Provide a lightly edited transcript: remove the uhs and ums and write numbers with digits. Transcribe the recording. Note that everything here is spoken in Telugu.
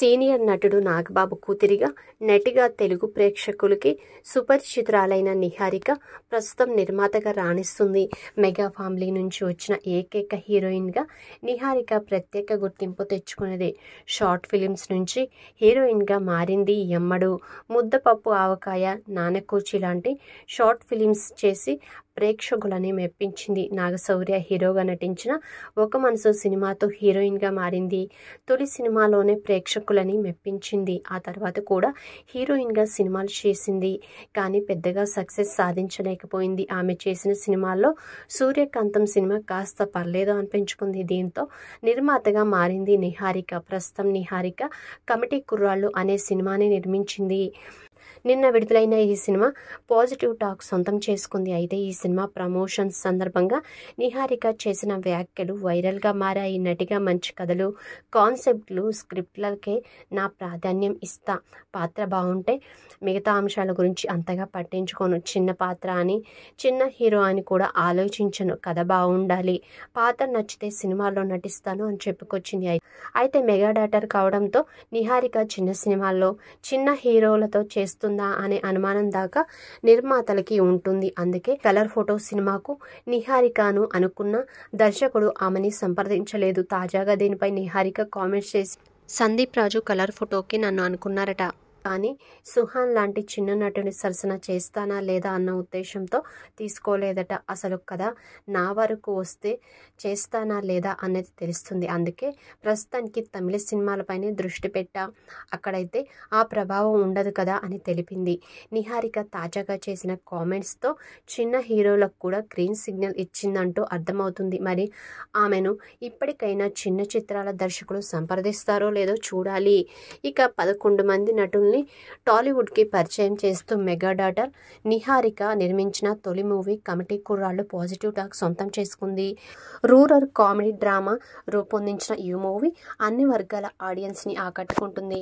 సీనియర్ నటుడు నాగబాబు కూతురిగా నటిగా తెలుగు ప్రేక్షకులకి సుపరిచితురాలైన నిహారిక ప్రస్తుతం నిర్మాతగా రాణిస్తుంది. మెగా ఫ్యామిలీ నుంచి వచ్చిన ఏకైక హీరోయిన్గా నిహారిక ప్రత్యేక గుర్తింపు తెచ్చుకున్నది. షార్ట్ ఫిలిమ్స్ నుంచి హీరోయిన్గా మారింది. ఎమ్మడు, ముద్దపప్పు ఆవకాయ, నానకూచి లాంటి షార్ట్ ఫిలిమ్స్ చేసి ప్రేక్షకులని మెప్పించింది. నాగశౌర్య హీరోగా నటించిన ఒక మనసు సినిమాతో హీరోయిన్గా మారింది. తొలి సినిమాలోనే ప్రేక్షకులని మెప్పించింది. ఆ తర్వాత కూడా హీరోయిన్గా సినిమాలు చేసింది. కానీ పెద్దగా సక్సెస్ సాధించలేకపోయింది. ఆమె చేసిన సినిమాల్లో సూర్యకాంతం సినిమా కాస్త పర్లేదు అనిపించుకుంది. దీంతో నిర్మాతగా మారింది నిహారిక. ప్రస్తుతం నిహారిక కమిటీ కుర్రాళ్ళు అనే సినిమాని నిర్మించింది. నిన్న విడుదలైన ఈ సినిమా పాజిటివ్ టాక్ సొంతం చేసుకుంది. అయితే ఈ సినిమా ప్రమోషన్స్ సందర్భంగా నిహారిక చేసిన వ్యాఖ్యలు వైరల్గా మారాయి. నటిగా మంచి కథలు, కాన్సెప్ట్లు, స్క్రిప్ట్లకే నా ప్రాధాన్యం ఇస్తా. పాత్ర బాగుంటే మిగతా అంశాల గురించి అంతగా పట్టించుకోను. చిన్న పాత్ర అని, చిన్న హీరో అని కూడా ఆలోచించను. కథ బాగుండాలి, పాత్ర నచ్చితే సినిమాల్లో నటిస్తాను అని చెప్పుకొచ్చింది. అయితే మెగా డాటర్ కావడంతో నిహారిక చిన్న సినిమాల్లో చిన్న హీరోలతో చేస్తుందా అనే అనుమానం దాకా నిర్మాతలకి ఉంటుంది. అందుకే కలర్ ఫోటో సినిమాకు నిహారికను అనుకున్న దర్శకుడు ఆమెని సంప్రదించలేదు. తాజాగా దీనిపై నిహారిక కామెంట్స్ చేసి, సందీప్ రాజు కలర్ ఫోటోకి నన్ను అనుకున్నారట, కానీ సుహాన్ లాంటి చిన్న నటుని సరసన చేస్తానా లేదా అన్న ఉద్దేశంతో తీసుకోలేదట. అసలు కథ నా వరకు వస్తే చేస్తానా లేదా అన్నది తెలుస్తుంది. అందుకే ప్రస్తుతానికి తమిళ సినిమాలపైనే దృష్టి పెట్టా, అక్కడైతే ఆ ప్రభావం ఉండదు కదా అని తెలిపింది. నిహారిక తాజాగా చేసిన కామెంట్స్తో చిన్న హీరోలకు కూడా గ్రీన్ సిగ్నల్ ఇచ్చిందంటూ అర్థమవుతుంది. మరి ఆమెను ఇప్పటికైనా చిన్న చిత్రాల దర్శకులు సంప్రదిస్తారో లేదో చూడాలి. ఇక 11 మంది నటుల్ని టాలీవుడ్కి పరిచయం చేస్తూ మెగా డాటర్ నిహారిక నిర్మించిన తొలి మూవీ కమిటీ కుర్రాళ్ళు పాజిటివ్ టాక్ సొంతం చేసుకుంది. రూరల్ కామెడీ డ్రామా రూపొందించిన ఈ మూవీ అన్ని వర్గాల ఆడియన్స్ని ఆకట్టుకుంటుంది.